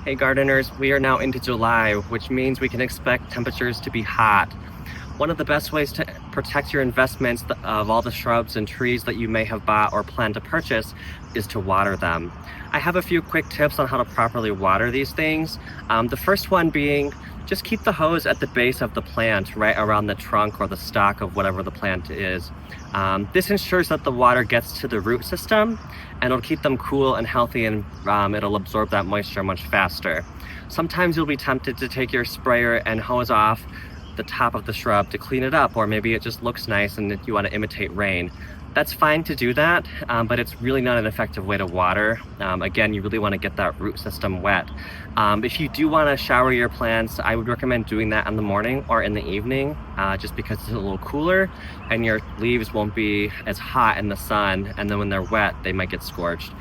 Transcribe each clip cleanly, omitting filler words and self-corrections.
Hey gardeners, we are now into July, which means we can expect temperatures to be hot. One of the best ways to protect your investments of all the shrubs and trees that you may have bought or plan to purchase is to water them. I have a few quick tips on how to properly water these things. The first one being just keep the hose at the base of the plant, right around the trunk or the stalk of whatever the plant is. This ensures that the water gets to the root system and it'll keep them cool and healthy, and it'll absorb that moisture much faster. Sometimes you'll be tempted to take your sprayer and hose off the top of the shrub to clean it up, or maybe it just looks nice and you want to imitate rain. That's fine to do that, but it's really not an effective way to water. Again, you really want to get that root system wet. If you do want to shower your plants, I would recommend doing that in the morning or in the evening, just because it's a little cooler and your leaves won't be as hot in the sun, and then when they're wet, they might get scorched.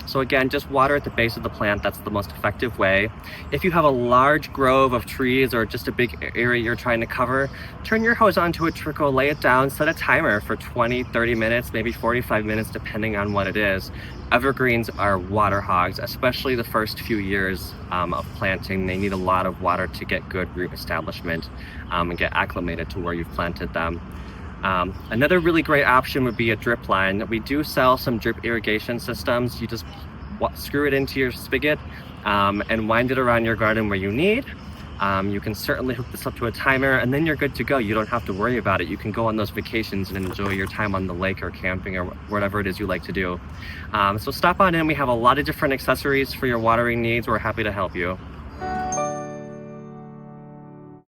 So again, just water at the base of the plant. That's the most effective way. If you have a large grove of trees or just a big area you're trying to cover, turn your hose onto a trickle, lay it down, set a timer for 20, 30 minutes, maybe 45 minutes, depending on what it is. Evergreens are water hogs, especially the first few years of planting. They need a lot of water to get good root establishment and get acclimated to where you've planted them. Another really great option would be a drip line. We do sell some drip irrigation systems. You just screw it into your spigot and wind it around your garden where you need. You can certainly hook this up to a timer, and then you're good to go. You don't have to worry about it. You can go on those vacations and enjoy your time on the lake or camping or whatever it is you like to do. So stop on in. We have a lot of different accessories for your watering needs. We're happy to help you.